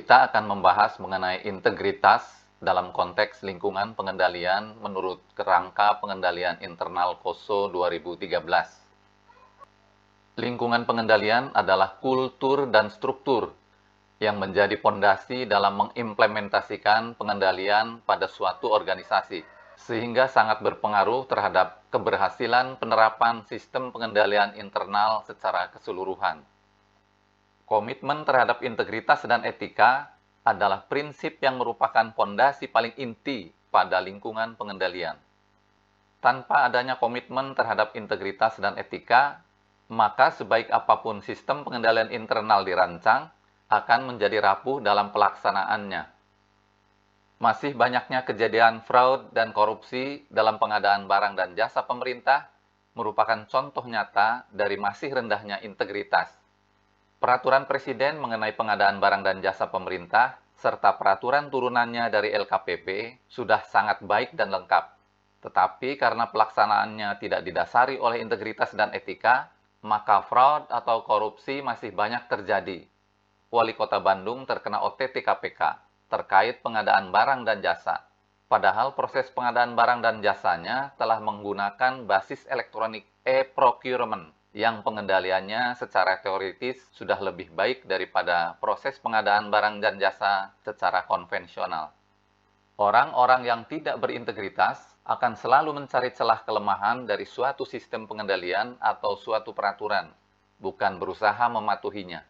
Kita akan membahas mengenai integritas dalam konteks lingkungan pengendalian menurut kerangka pengendalian internal KOSO 2013. Lingkungan pengendalian adalah kultur dan struktur yang menjadi fondasi dalam mengimplementasikan pengendalian pada suatu organisasi, sehingga sangat berpengaruh terhadap keberhasilan penerapan sistem pengendalian internal secara keseluruhan. Komitmen terhadap integritas dan etika adalah prinsip yang merupakan fondasi paling inti pada lingkungan pengendalian. Tanpa adanya komitmen terhadap integritas dan etika, maka sebaik apapun sistem pengendalian internal dirancang, akan menjadi rapuh dalam pelaksanaannya. Masih banyaknya kejadian fraud dan korupsi dalam pengadaan barang dan jasa pemerintah merupakan contoh nyata dari masih rendahnya integritas. Peraturan Presiden mengenai pengadaan barang dan jasa pemerintah serta peraturan turunannya dari LKPP sudah sangat baik dan lengkap. Tetapi karena pelaksanaannya tidak didasari oleh integritas dan etika, maka fraud atau korupsi masih banyak terjadi. Wali Kota Bandung terkena OTT KPK terkait pengadaan barang dan jasa. Padahal proses pengadaan barang dan jasanya telah menggunakan basis elektronik e-procurement yang pengendaliannya secara teoritis sudah lebih baik daripada proses pengadaan barang dan jasa secara konvensional. Orang-orang yang tidak berintegritas akan selalu mencari celah kelemahan dari suatu sistem pengendalian atau suatu peraturan, bukan berusaha mematuhinya.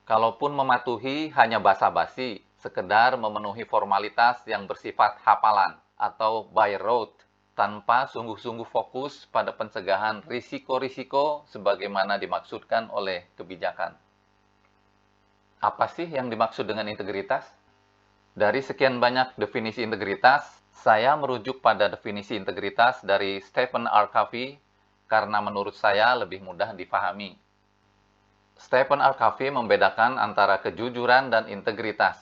Kalaupun mematuhi hanya basa-basi, sekedar memenuhi formalitas yang bersifat hafalan atau by rote, tanpa sungguh-sungguh fokus pada pencegahan risiko-risiko sebagaimana dimaksudkan oleh kebijakan. Apa sih yang dimaksud dengan integritas? Dari sekian banyak definisi integritas, saya merujuk pada definisi integritas dari Stephen R. Covey karena menurut saya lebih mudah dipahami. Stephen R. Covey membedakan antara kejujuran dan integritas.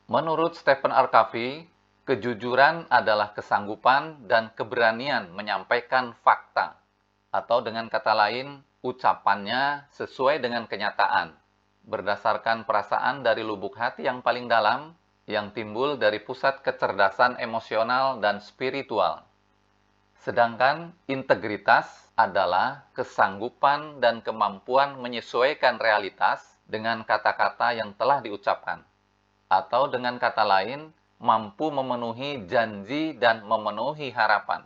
Menurut Stephen R. Covey, kejujuran adalah kesanggupan dan keberanian menyampaikan fakta, atau dengan kata lain, ucapannya sesuai dengan kenyataan, berdasarkan perasaan dari lubuk hati yang paling dalam, yang timbul dari pusat kecerdasan emosional dan spiritual. Sedangkan integritas adalah kesanggupan dan kemampuan menyesuaikan realitas dengan kata-kata yang telah diucapkan, atau dengan kata lain, mampu memenuhi janji dan memenuhi harapan.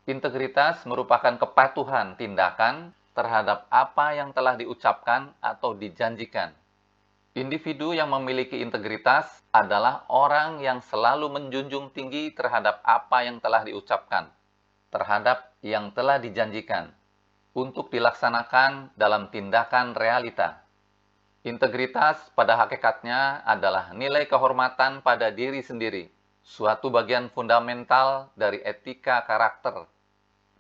Integritas merupakan kepatuhan tindakan terhadap apa yang telah diucapkan atau dijanjikan. Individu yang memiliki integritas adalah orang yang selalu menjunjung tinggi terhadap apa yang telah diucapkan, terhadap yang telah dijanjikan, untuk dilaksanakan dalam tindakan realita. Integritas pada hakikatnya adalah nilai kehormatan pada diri sendiri, suatu bagian fundamental dari etika karakter.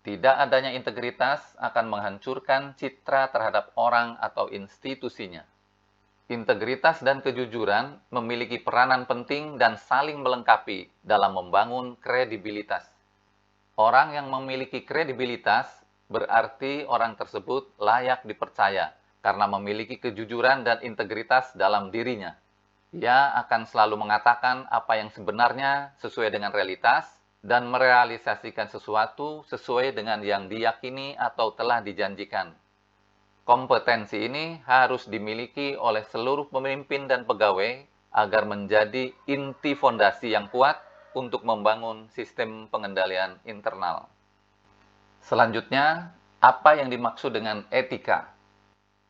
Tidak adanya integritas akan menghancurkan citra terhadap orang atau institusinya. Integritas dan kejujuran memiliki peranan penting dan saling melengkapi dalam membangun kredibilitas. Orang yang memiliki kredibilitas berarti orang tersebut layak dipercaya, karena memiliki kejujuran dan integritas dalam dirinya. Ia akan selalu mengatakan apa yang sebenarnya sesuai dengan realitas dan merealisasikan sesuatu sesuai dengan yang diyakini atau telah dijanjikan. Kompetensi ini harus dimiliki oleh seluruh pemimpin dan pegawai agar menjadi inti fondasi yang kuat untuk membangun sistem pengendalian internal. Selanjutnya, apa yang dimaksud dengan etika?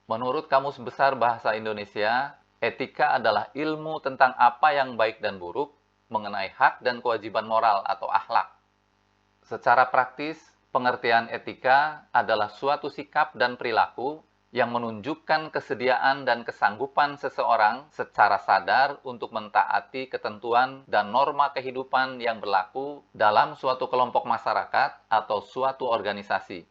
Menurut Kamus Besar Bahasa Indonesia, etika adalah ilmu tentang apa yang baik dan buruk mengenai hak dan kewajiban moral atau akhlak. Secara praktis, pengertian etika adalah suatu sikap dan perilaku yang menunjukkan kesediaan dan kesanggupan seseorang secara sadar untuk mentaati ketentuan dan norma kehidupan yang berlaku dalam suatu kelompok masyarakat atau suatu organisasi.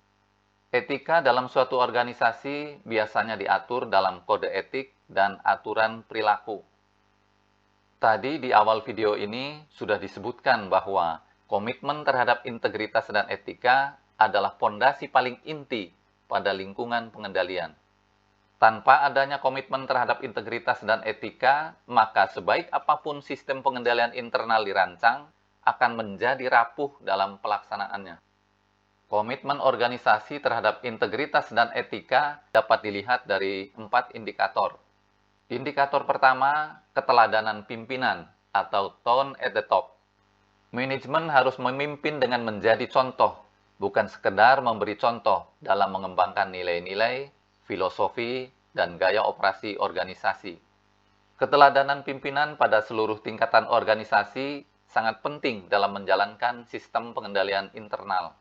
Etika dalam suatu organisasi biasanya diatur dalam kode etik dan aturan perilaku. Tadi di awal video ini sudah disebutkan bahwa komitmen terhadap integritas dan etika adalah fondasi paling inti pada lingkungan pengendalian. Tanpa adanya komitmen terhadap integritas dan etika, maka sebaik apapun sistem pengendalian internal dirancang, akan menjadi rapuh dalam pelaksanaannya. Komitmen organisasi terhadap integritas dan etika dapat dilihat dari 4 indikator. Indikator pertama, keteladanan pimpinan atau tone at the top. Manajemen harus memimpin dengan menjadi contoh, bukan sekedar memberi contoh dalam mengembangkan nilai-nilai, filosofi, dan gaya operasi organisasi. Keteladanan pimpinan pada seluruh tingkatan organisasi sangat penting dalam menjalankan sistem pengendalian internal.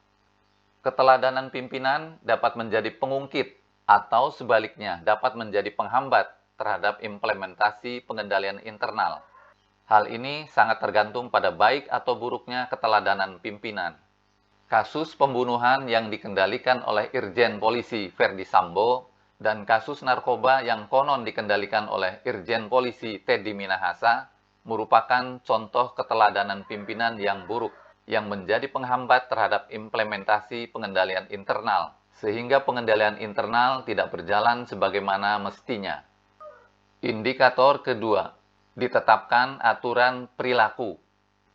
Keteladanan pimpinan dapat menjadi pengungkit atau sebaliknya dapat menjadi penghambat terhadap implementasi pengendalian internal. Hal ini sangat tergantung pada baik atau buruknya keteladanan pimpinan. Kasus pembunuhan yang dikendalikan oleh Irjen Polisi Verdi Sambo dan kasus narkoba yang konon dikendalikan oleh Irjen Polisi Teddy Minahasa merupakan contoh keteladanan pimpinan yang buruk yang menjadi penghambat terhadap implementasi pengendalian internal, sehingga pengendalian internal tidak berjalan sebagaimana mestinya. Indikator kedua, ditetapkan aturan perilaku.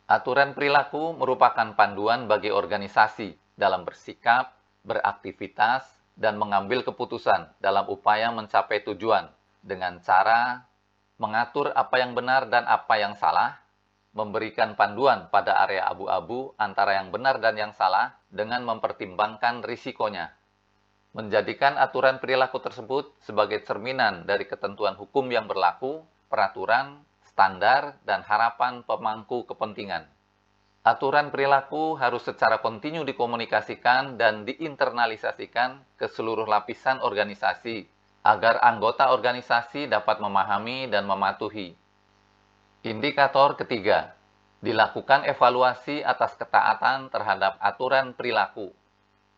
Aturan perilaku merupakan panduan bagi organisasi dalam bersikap, beraktivitas, dan mengambil keputusan dalam upaya mencapai tujuan dengan cara mengatur apa yang benar dan apa yang salah, memberikan panduan pada area abu-abu antara yang benar dan yang salah dengan mempertimbangkan risikonya, menjadikan aturan perilaku tersebut sebagai cerminan dari ketentuan hukum yang berlaku, peraturan, standar, dan harapan pemangku kepentingan. Aturan perilaku harus secara kontinu dikomunikasikan dan diinternalisasikan ke seluruh lapisan organisasi, agar anggota organisasi dapat memahami dan mematuhi. Indikator ketiga, dilakukan evaluasi atas ketaatan terhadap aturan perilaku.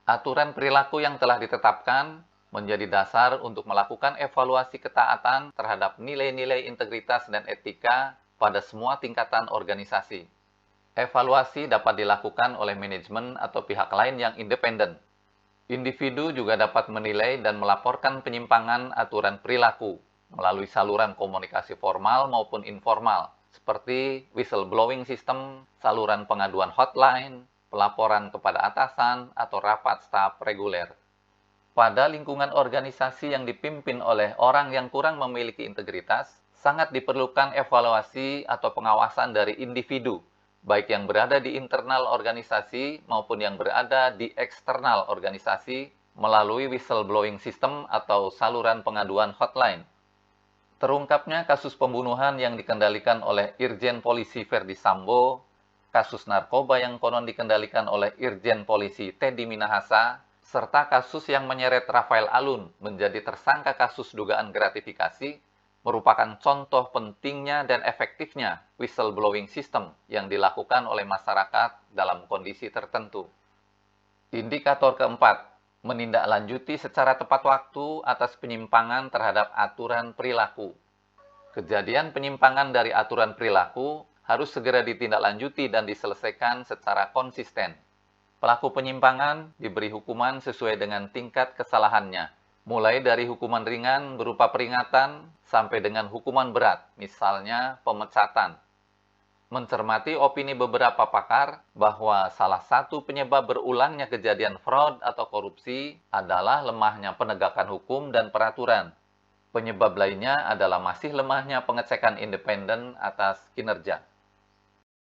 Aturan perilaku yang telah ditetapkan menjadi dasar untuk melakukan evaluasi ketaatan terhadap nilai-nilai integritas dan etika pada semua tingkatan organisasi. Evaluasi dapat dilakukan oleh manajemen atau pihak lain yang independen. Individu juga dapat menilai dan melaporkan penyimpangan aturan perilaku melalui saluran komunikasi formal maupun informal, seperti whistleblowing system, saluran pengaduan hotline, pelaporan kepada atasan, atau rapat staf reguler. Pada lingkungan organisasi yang dipimpin oleh orang yang kurang memiliki integritas, sangat diperlukan evaluasi atau pengawasan dari individu, baik yang berada di internal organisasi maupun yang berada di eksternal organisasi melalui whistleblowing system atau saluran pengaduan hotline. Terungkapnya kasus pembunuhan yang dikendalikan oleh Irjen Polisi Verdi Sambo, kasus narkoba yang konon dikendalikan oleh Irjen Polisi Teddy Minahasa, serta kasus yang menyeret Rafael Alun menjadi tersangka kasus dugaan gratifikasi, merupakan contoh pentingnya dan efektifnya whistleblowing system yang dilakukan oleh masyarakat dalam kondisi tertentu. Indikator keempat, menindaklanjuti secara tepat waktu atas penyimpangan terhadap aturan perilaku. Kejadian penyimpangan dari aturan perilaku harus segera ditindaklanjuti dan diselesaikan secara konsisten. Pelaku penyimpangan diberi hukuman sesuai dengan tingkat kesalahannya, mulai dari hukuman ringan berupa peringatan sampai dengan hukuman berat, misalnya pemecatan. Mencermati opini beberapa pakar bahwa salah satu penyebab berulangnya kejadian fraud atau korupsi adalah lemahnya penegakan hukum dan peraturan. Penyebab lainnya adalah masih lemahnya pengecekan independen atas kinerja.